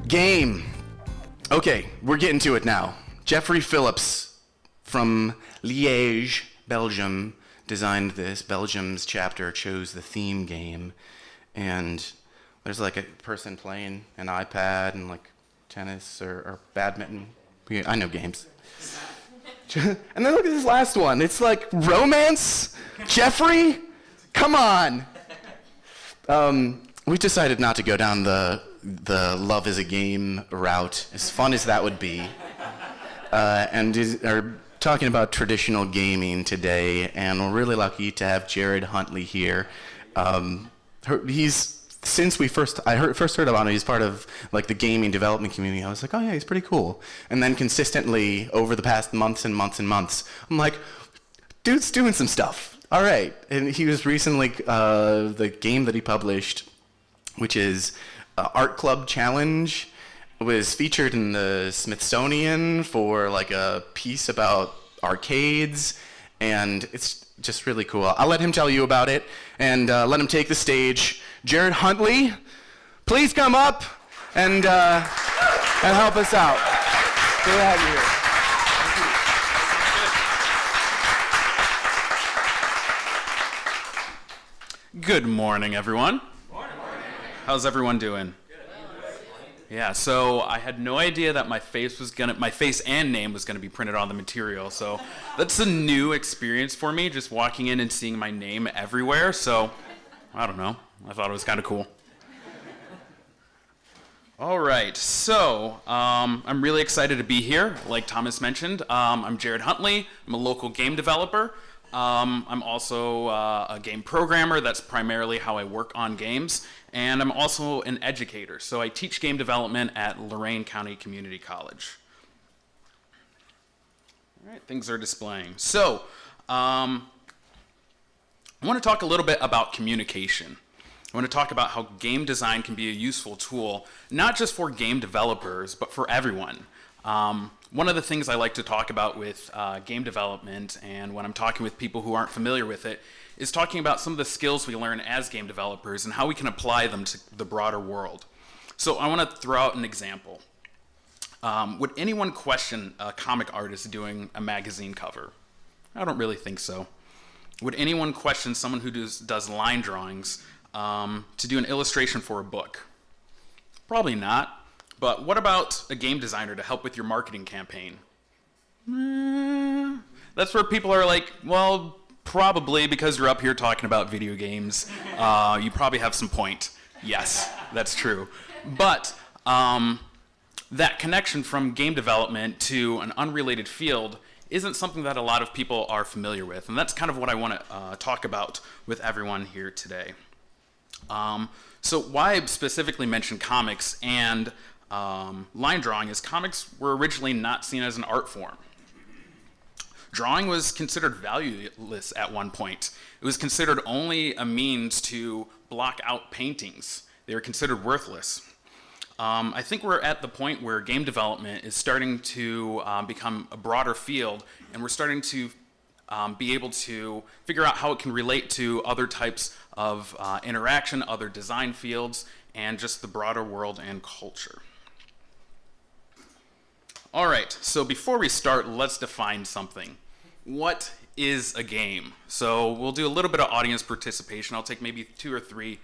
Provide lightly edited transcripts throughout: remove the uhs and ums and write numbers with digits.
Game. Okay, we're getting to it now. Jeffrey Phillips from Liège, Belgium, designed this. Belgium's chapter chose the theme game. And there's like a person playing an iPad and like tennis or badminton. I know games. And then look at this last one. It's like romance? Jeffrey? Come on. We decided not to go down the love is a game route, as fun as that would be, and are talking about traditional gaming today, and we're really lucky to have Jarryd Huntley here. Since I first heard about him, he's part of like the gaming development community. I was like, oh yeah, he's pretty cool. And then consistently over the past months and months and months, I'm like, dude's doing some stuff. All right. And he was recently, the game that he published, which is Art Club Challenge, was featured in the Smithsonian for like a piece about arcades, and it's just really cool. I'll let him tell you about it, and let him take the stage. Jarryd Huntley, please come up and help us out. Good to have you here. Good morning, everyone. How's everyone doing? Yeah, so I had no idea that my face and name was gonna be printed on the material. So that's a new experience for me, just walking in and seeing my name everywhere. So I don't know. I thought it was kind of cool. All right, so I'm really excited to be here. Like Thomas mentioned, I'm Jarryd Huntley. I'm a local game developer. I'm also a game programmer. That's primarily how I work on games. And I'm also an educator. So I teach game development at Lorain County Community College. All right, things are displaying. So I want to talk a little bit about communication. I want to talk about how game design can be a useful tool, not just for game developers, but for everyone. One of the things I like to talk about with game development, and when I'm talking with people who aren't familiar with it, is talking about some of the skills we learn as game developers and how we can apply them to the broader world. So I want to throw out an example. Would anyone question a comic artist doing a magazine cover? I don't really think so. Would anyone question someone who does line drawings to do an illustration for a book? Probably not. But what about a game designer to help with your marketing campaign? That's where people are like, well, probably because you're up here talking about video games, you probably have some point. Yes, that's true. But that connection from game development to an unrelated field isn't something that a lot of people are familiar with. And that's kind of what I want to talk about with everyone here today. So why I specifically mentioned comics and line drawing is comics were originally not seen as an art form. Drawing was considered valueless at one point. It was considered only a means to block out paintings. They were considered worthless. I think we're at the point where game development is starting to become a broader field, and we're starting to be able to figure out how it can relate to other types of interaction, other design fields, and just the broader world and culture. All right, so before we start, let's define something. What is a game? So we'll do a little bit of audience participation. I'll take maybe 2 or 3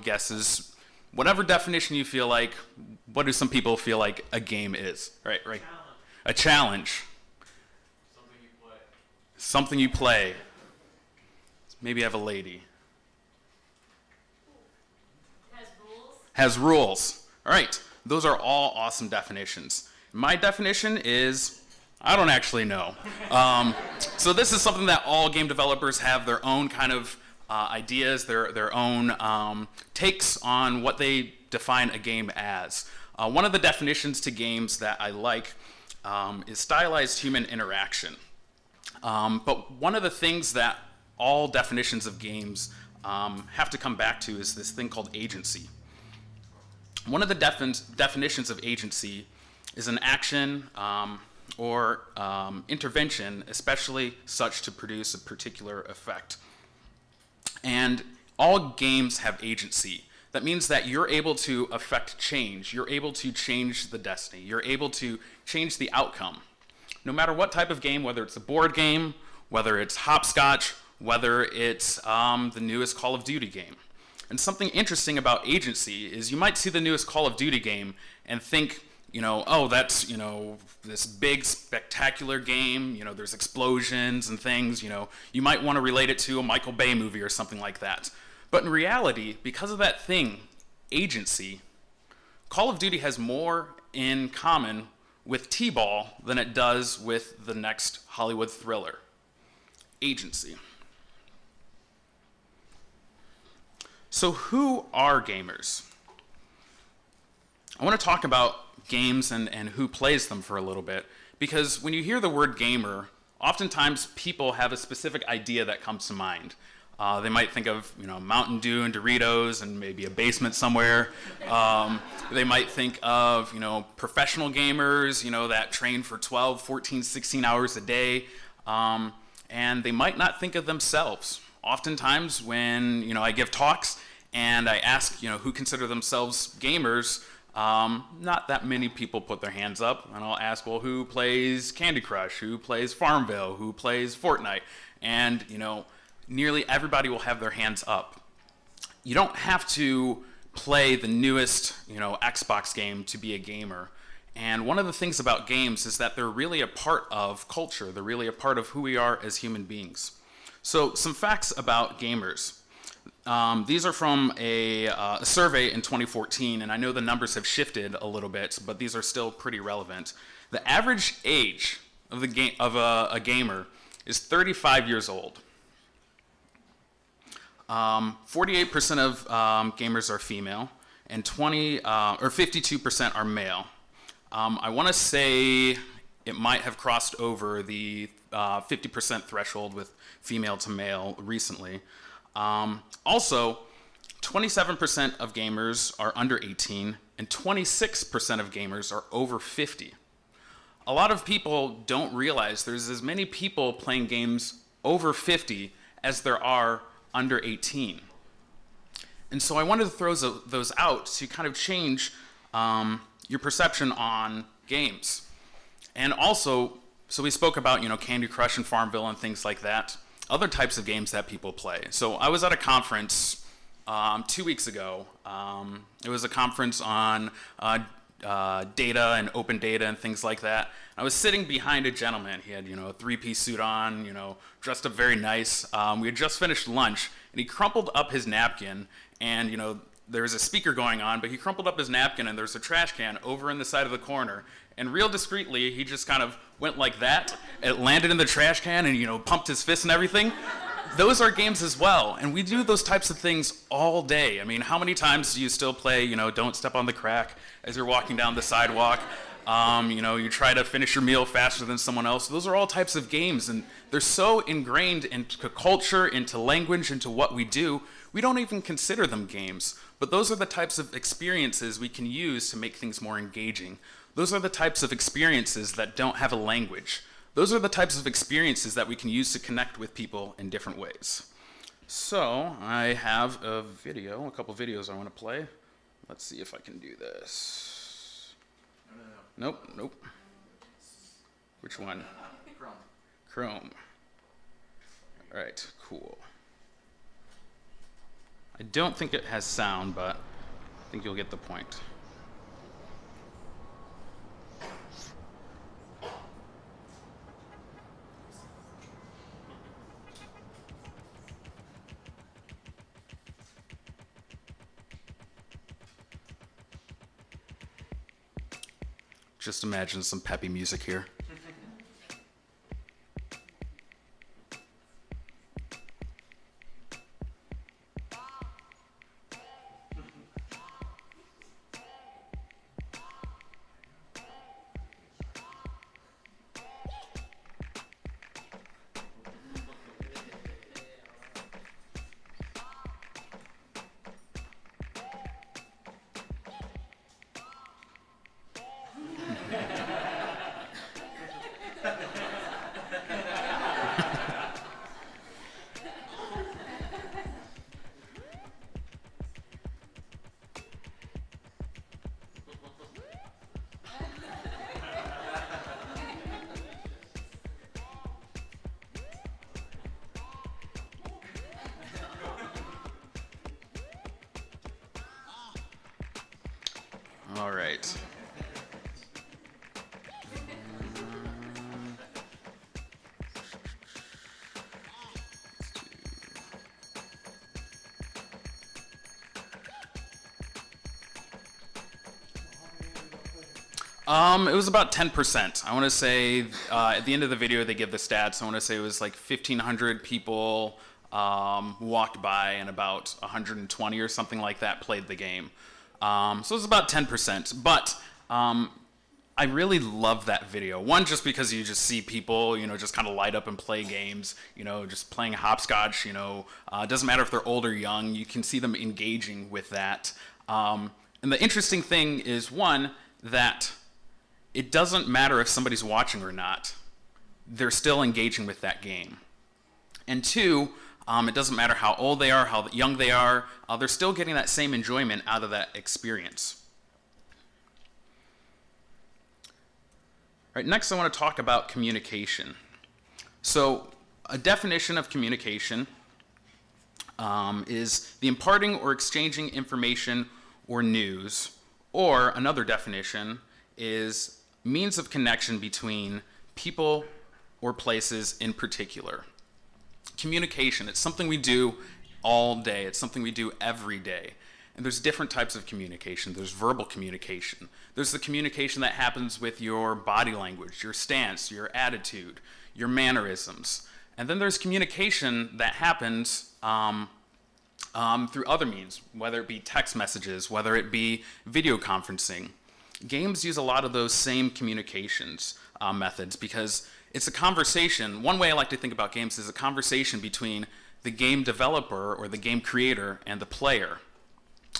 guesses. Whatever definition you feel like, what do some people feel like a game is? Right. A challenge. Something you play. Something you play. Maybe I have a lady. Has rules. All right, those are all awesome definitions. My definition is I don't actually know. So this is something that all game developers have their own kind of ideas, their own takes on what they define a game as. One of the definitions to games that I like is stylized human interaction. But one of the things that all definitions of games have to come back to is this thing called agency. One of the definitions of agency is an action or intervention, especially such to produce a particular effect. And all games have agency. That means that you're able to affect change. You're able to change the destiny. You're able to change the outcome. No matter what type of game, whether it's a board game, whether it's hopscotch, whether it's the newest Call of Duty game. And something interesting about agency is you might see the newest Call of Duty game and think, oh, that's, this big, spectacular game, there's explosions and things, you might want to relate it to a Michael Bay movie or something like that. But in reality, because of that thing, agency, Call of Duty has more in common with T-ball than it does with the next Hollywood thriller. Agency. So who are gamers? I want to talk about games and who plays them for a little bit, because when you hear the word gamer, oftentimes people have a specific idea that comes to mind. They might think of Mountain Dew and Doritos and maybe a basement somewhere. They might think of professional gamers that train for 12, 14, 16 hours a day, and they might not think of themselves. Oftentimes when I give talks and I ask who consider themselves gamers, not that many people put their hands up, and I'll ask, well, who plays Candy Crush, who plays Farmville, who plays Fortnite, and nearly everybody will have their hands up. You don't have to play the newest Xbox game to be a gamer. And one of the things about games is that they're really a part of culture. They're really a part of who we are as human beings. So some facts about gamers. These are from a survey in 2014, and I know the numbers have shifted a little bit, but these are still pretty relevant. The average age of a gamer is 35 years old. 48% of gamers are female, and 52% are male. I want to say it might have crossed over the 50% threshold with female to male recently. Also, 27% of gamers are under 18, and 26% of gamers are over 50. A lot of people don't realize there's as many people playing games over 50 as there are under 18. And so I wanted to throw those out to kind of change your perception on games. And also, so we spoke about Candy Crush and Farmville and things like that. Other types of games that people play. So I was at a conference 2 weeks ago. It was a conference on data and open data and things like that. I was sitting behind a gentleman. He had a three-piece suit on, dressed up very nice. We had just finished lunch, and he crumpled up his napkin, and there was a speaker going on, but he crumpled up his napkin, and there's a trash can over in the side of the corner. And real discreetly, he just kind of went like that. It landed in the trash can and, pumped his fist and everything. Those are games as well. And we do those types of things all day. I mean, how many times do you still play, Don't Step on the Crack as you're walking down the sidewalk? You try to finish your meal faster than someone else. Those are all types of games. And they're so ingrained into culture, into language, into what we do, we don't even consider them games. But those are the types of experiences we can use to make things more engaging. Those are the types of experiences that don't have a language. Those are the types of experiences that we can use to connect with people in different ways. So I have a couple videos I want to play. Let's see if I can do this. No. Nope. Which one? Chrome. All right, cool. I don't think it has sound, but I think you'll get the point. Just imagine some peppy music here. All right. It was about 10%. I want to say at the end of the video they give the stats. I want to say it was like 1,500 people walked by and about 120 or something like that played the game. So it was about 10%. But I really love that video. One, just because you just see people, just kind of light up and play games, just playing hopscotch, it doesn't matter if they're old or young, you can see them engaging with that. And the interesting thing is, one, that it doesn't matter if somebody's watching or not. They're still engaging with that game. And two, it doesn't matter how old they are, how young they are, they're still getting that same enjoyment out of that experience. All right, next I want to talk about communication. So a definition of communication is the imparting or exchanging information or news, or another definition is means of connection between people or places in particular. Communication, it's something we do all day. It's something we do every day. And there's different types of communication. There's verbal communication. There's the communication that happens with your body language, your stance, your attitude, your mannerisms. And then there's communication that happens through other means, whether it be text messages, whether it be video conferencing. Games use a lot of those same communications methods because it's a conversation. One way I like to think about games is a conversation between the game developer or the game creator and the player.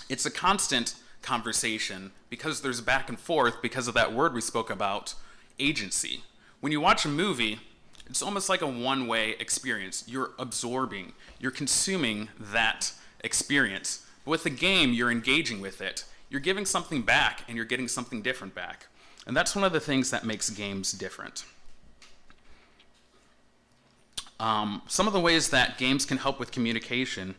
It's a constant conversation because there's back and forth because of that word we spoke about, agency. When you watch a movie, it's almost like a one-way experience. You're absorbing, you're consuming that experience. But with the game, you're engaging with it. You're giving something back and you're getting something different back. And that's one of the things that makes games different. Some of the ways that games can help with communication,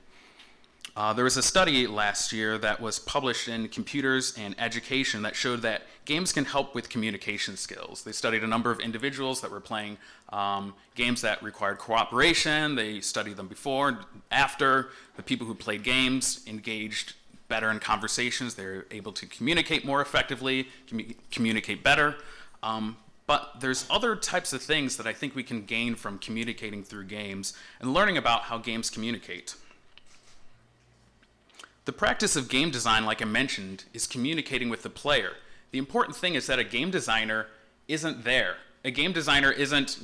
there was a study last year that was published in Computers and Education that showed that games can help with communication skills. They studied a number of individuals that were playing games that required cooperation. They studied them before, after. The people who played games engaged better in conversations. They were able to communicate more effectively, communicate better. But there's other types of things that I think we can gain from communicating through games and learning about how games communicate. The practice of game design, like I mentioned, is communicating with the player. The important thing is that a game designer isn't there. A game designer isn't,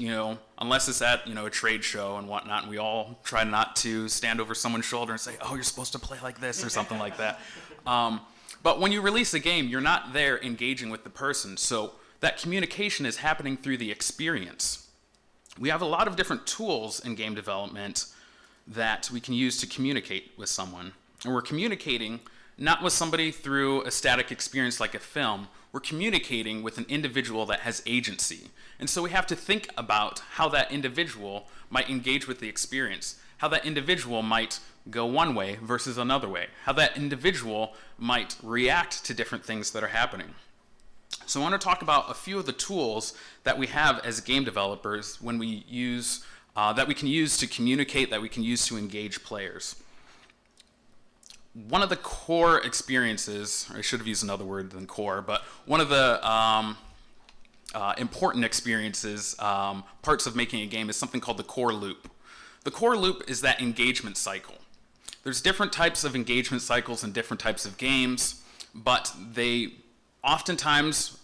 unless it's at, a trade show and whatnot, and we all try not to stand over someone's shoulder and say, oh, you're supposed to play like this or something like that. But when you release a game, you're not there engaging with the person. So that communication is happening through the experience. We have a lot of different tools in game development that we can use to communicate with someone. And we're communicating not with somebody through a static experience like a film. We're communicating with an individual that has agency. And so we have to think about how that individual might engage with the experience, how that individual might go one way versus another way, how that individual might react to different things that are happening. So I want to talk about a few of the tools that we have as game developers when we use, that we can use to communicate, that we can use to engage players. One of the core experiences, or I should have used another word than core, but one of the important experiences, parts of making a game is something called the core loop. The core loop is that engagement cycle. There's different types of engagement cycles in different types of games, but they oftentimes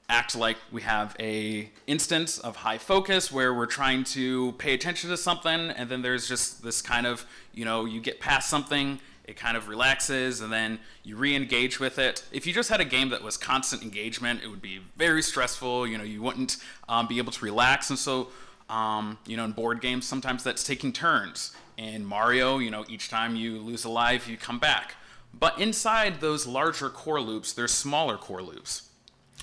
act like we have a instance of high focus where we're trying to pay attention to something, and then there's just this kind of, you get past something, it kind of relaxes, and then you re-engage with it. If you just had a game that was constant engagement, it would be very stressful. You wouldn't be able to relax. And so, in board games, sometimes that's taking turns. In Mario, each time you lose a life, you come back. But inside those larger core loops, there's smaller core loops.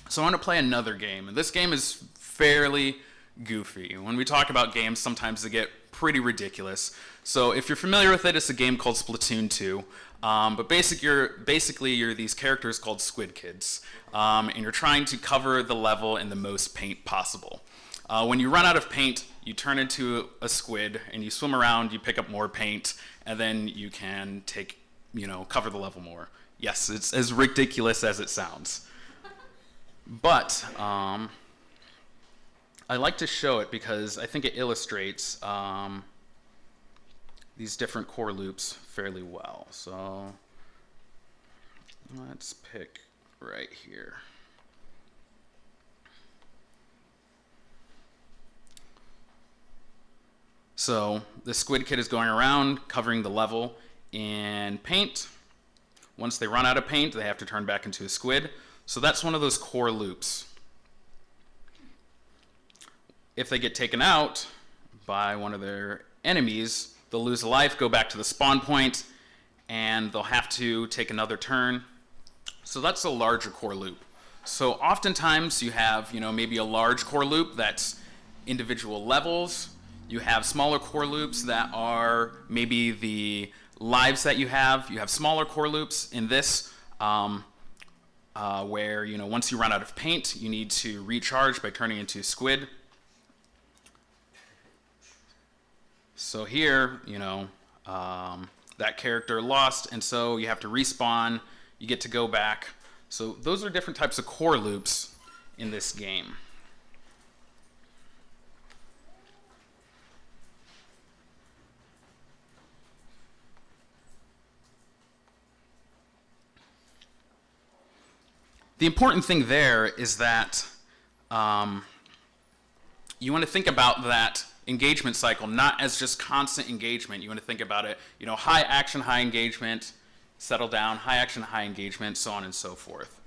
So I want to play another game, and this game is fairly goofy. When we talk about games, sometimes they get pretty ridiculous. So if you're familiar with it, it's a game called Splatoon 2. But basically you're these characters called Squid Kids, and you're trying to cover the level in the most paint possible. When you run out of paint, you turn into a squid and you swim around, you pick up more paint, and then you can cover the level more. Yes, it's as ridiculous as it sounds. But I like to show it because I think it illustrates these different core loops fairly well. So let's pick right here. So the Squid Kid is going around covering the level in paint. Once they run out of paint, they have to turn back into a squid. So that's one of those core loops. If they get taken out by one of their enemies, they'll lose a life, go back to the spawn point, and they'll have to take another turn. So that's a larger core loop. So oftentimes you have, maybe a large core loop that's individual levels. You have smaller core loops that are maybe the lives that you have. You have smaller core loops in this where, once you run out of paint, you need to recharge by turning into a squid. So here, that character lost, and so you have to respawn, you get to go back. So those are different types of core loops in this game. The important thing there is that you want to think about that engagement cycle not as just constant engagement. You want to think about it, high action, high engagement, settle down, high action, high engagement, so on and so forth.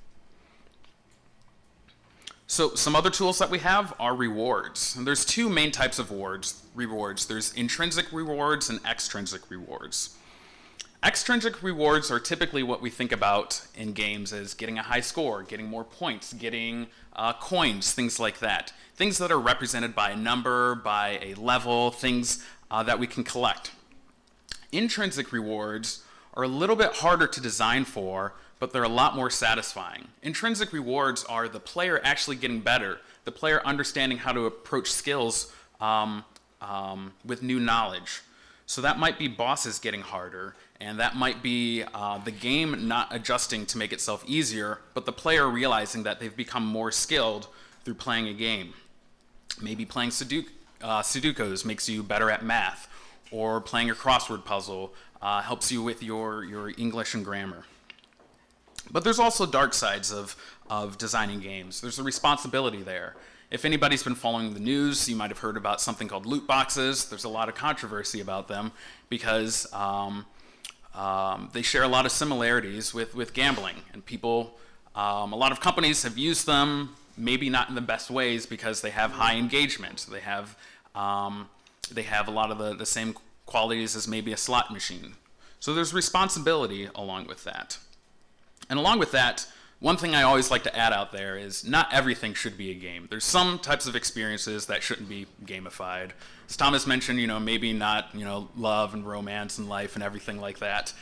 So some other tools that we have are rewards. And there's two main types of rewards. There's intrinsic rewards and extrinsic rewards. Extrinsic rewards are typically what we think about in games as getting a high score, getting more points, getting coins, things like that. Things that are represented by a number, by a level, things that we can collect. Intrinsic rewards are a little bit harder to design for, but they're a lot more satisfying. Intrinsic rewards are the player actually getting better, the player understanding how to approach skills with new knowledge. So that might be bosses getting harder, and that might be the game not adjusting to make itself easier, but the player realizing that they've become more skilled through playing a game. Maybe playing Sudokus makes you better at math, or playing a crossword puzzle helps you with your English and grammar. But there's also dark sides of designing games. There's a responsibility there. If anybody's been following the news, you might have heard about something called loot boxes. There's a lot of controversy about them because they share a lot of similarities with gambling. And people, a lot of companies have used them, maybe not in the best ways because they have high engagement. They have a lot of the same qualities as maybe a slot machine. So there's responsibility along with that. And along with that, one thing I always like to add out there is not everything should be a game. There's some types of experiences that shouldn't be gamified. As Thomas mentioned, maybe not, love and romance and life and everything like that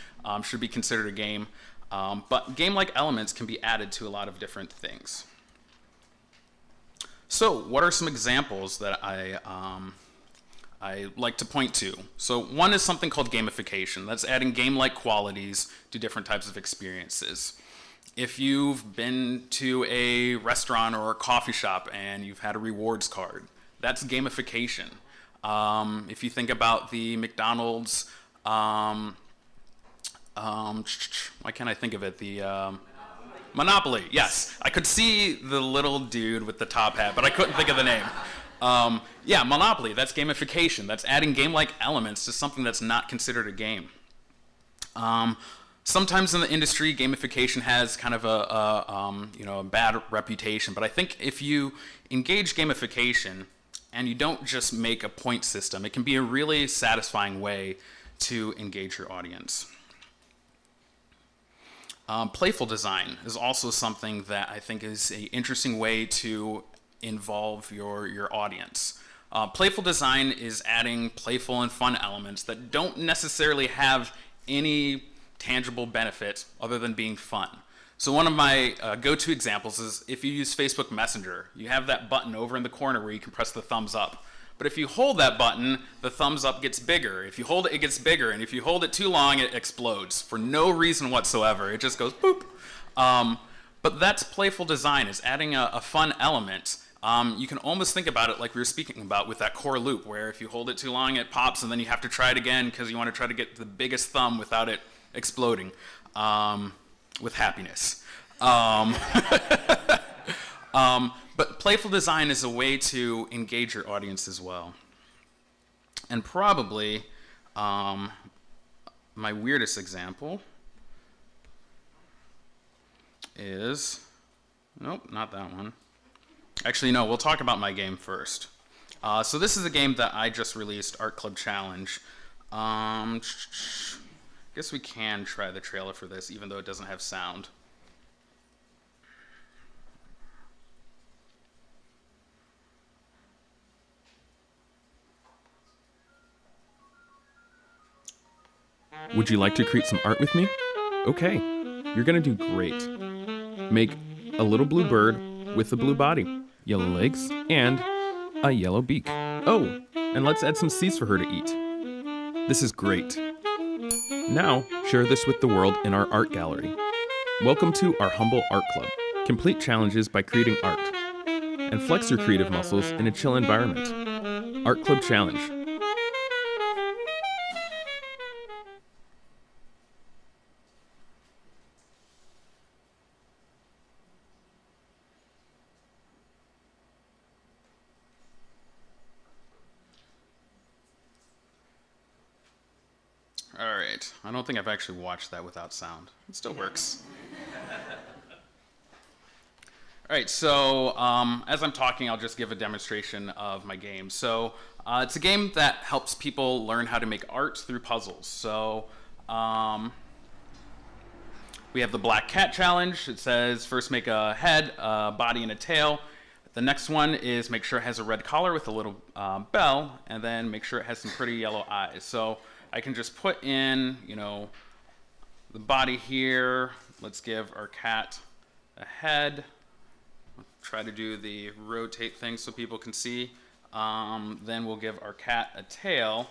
should be considered a game. But game-like elements can be added to a lot of different things. So what are some examples that I like to point to? So one is something called gamification. That's adding game-like qualities to different types of experiences. If you've been to a restaurant or a coffee shop and you've had a rewards card, that's gamification. If you think about the McDonald's, why can't I think of it? The Monopoly, yes. I could see the little dude with the top hat, but I couldn't think of the name. Yeah, Monopoly, that's gamification. That's adding game-like elements to something that's not considered a game. Sometimes in the industry, gamification has kind of a bad reputation, but I think if you engage gamification and you don't just make a point system, it can be a really satisfying way to engage your audience. Playful design is also something that I think is an interesting way to involve your audience. Playful design is adding playful and fun elements that don't necessarily have any tangible benefit other than being fun. So one of my go-to examples is if you use Facebook Messenger, you have that button over in the corner where you can press the thumbs up. But if you hold that button, the thumbs up gets bigger. If you hold it, it gets bigger. And if you hold it too long, it explodes for no reason whatsoever. It just goes boop. But that's playful design, is adding a fun element. You can almost think about it like we were speaking about with that core loop, where if you hold it too long, it pops, and then you have to try it again because you want to try to get the biggest thumb without it exploding with happiness. But playful design is a way to engage your audience as well. And probably my weirdest example is, nope, not that one. Actually, no, we'll talk about my game first. So this is a game that I just released, Art Club Challenge. Guess we can try the trailer for this, even though it doesn't have sound. Would you like to create some art with me? Okay, you're gonna do great. Make a little blue bird with a blue body, yellow legs, and a yellow beak. Oh, and let's add some seeds for her to eat. This is great. Now, share this with the world in our art gallery. Welcome to our humble art club. Complete challenges by creating art. And flex your creative muscles in a chill environment. Art Club Challenge. All right, I don't think I've actually watched that without sound. It still works. All right, so as I'm talking, I'll just give a demonstration of my game. So it's a game that helps people learn how to make art through puzzles. So we have the Black Cat Challenge. It says first make a head, a body, and a tail. The next one is make sure it has a red collar with a little bell, and then make sure it has some pretty yellow eyes. So I can just put in, the body here. Let's give our cat a head. Try to do the rotate thing so people can see. Then we'll give our cat a tail.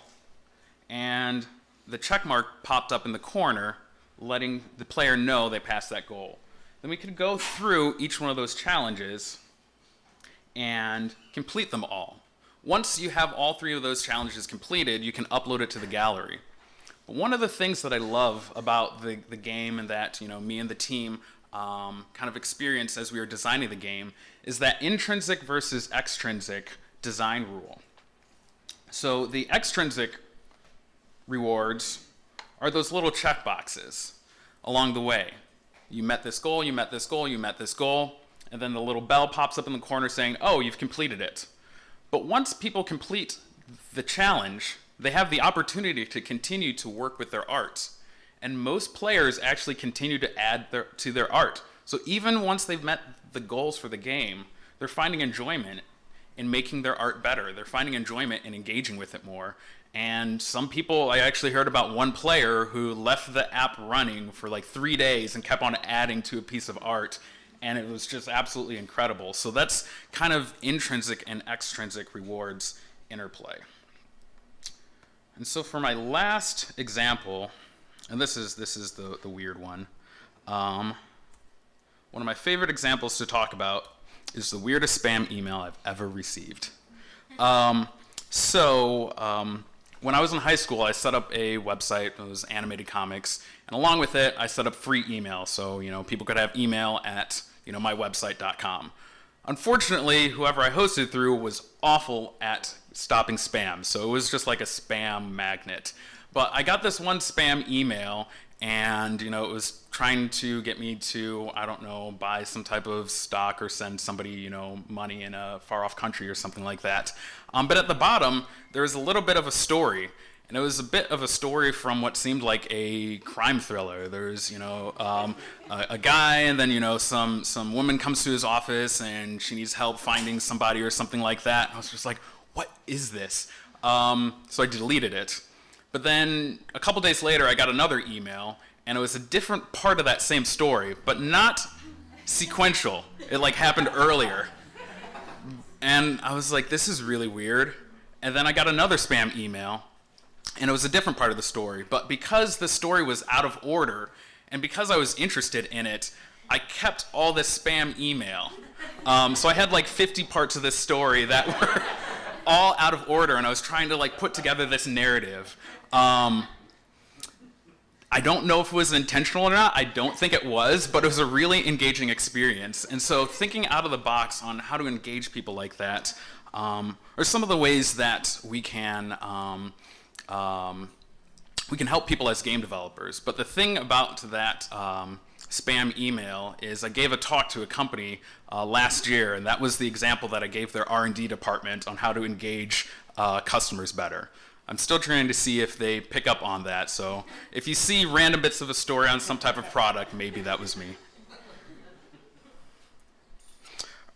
And the check mark popped up in the corner, letting the player know they passed that goal. Then we could go through each one of those challenges and complete them all. Once you have all 3 of those challenges completed, you can upload it to the gallery. But one of the things that I love about the game, and that me and the team kind of experienced as we were designing the game, is that intrinsic versus extrinsic design rule. So the extrinsic rewards are those little check boxes along the way. You met this goal, you met this goal, you met this goal, and then the little bell pops up in the corner saying, oh, you've completed it. But once people complete the challenge, they have the opportunity to continue to work with their art. And most players actually continue to add to their art. So even once they've met the goals for the game, they're finding enjoyment in making their art better. They're finding enjoyment in engaging with it more. And some people, I actually heard about one player who left the app running for like 3 days and kept on adding to a piece of art. And it was just absolutely incredible. So that's kind of intrinsic and extrinsic rewards interplay. And so for my last example, and this is the weird one. One of my favorite examples to talk about is the weirdest spam email I've ever received. When I was in high school, I set up a website. It was animated comics, and along with it, I set up free email, so people could have email at mywebsite.com. Unfortunately, whoever I hosted through was awful at stopping spam, so it was just like a spam magnet. But I got this one spam email, and it was trying to get me to, I don't know, buy some type of stock or send somebody money in a far-off country or something like that. But at the bottom, there was a little bit of a story. And it was a bit of a story from what seemed like a crime thriller. There's, a guy, and then, some woman comes to his office, and she needs help finding somebody or something like that. And I was just like, what is this? So I deleted it. But then a couple days later, I got another email, and it was a different part of that same story, but not sequential. It like happened earlier. And I was like, this is really weird. And then I got another spam email, and it was a different part of the story. But because the story was out of order, and because I was interested in it, I kept all this spam email. So I had like 50 parts of this story that were all out of order, and I was trying to like put together this narrative. I don't know if it was intentional or not. I don't think it was, but it was a really engaging experience. And so thinking out of the box on how to engage people like that are some of the ways that we can help people as game developers. But the thing about that spam email is I gave a talk to a company last year, and that was the example that I gave their R&D department on how to engage customers better. I'm still trying to see if they pick up on that, so if you see random bits of a story on some type of product, maybe that was me.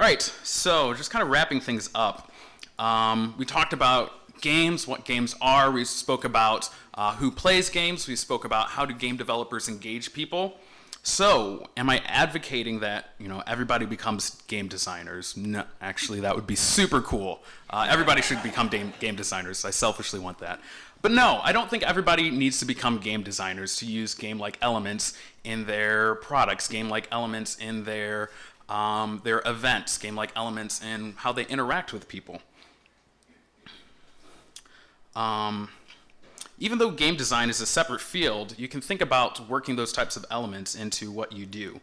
All right, so just kind of wrapping things up. We talked about games, what games are. We spoke about who plays games. We spoke about how do game developers engage people. So, am I advocating that everybody becomes game designers? No, actually, that would be super cool. Everybody should become game designers. I selfishly want that. But no, I don't think everybody needs to become game designers to use game-like elements in their products, game-like elements in their events, game-like elements in how they interact with people. Even though game design is a separate field, you can think about working those types of elements into what you do.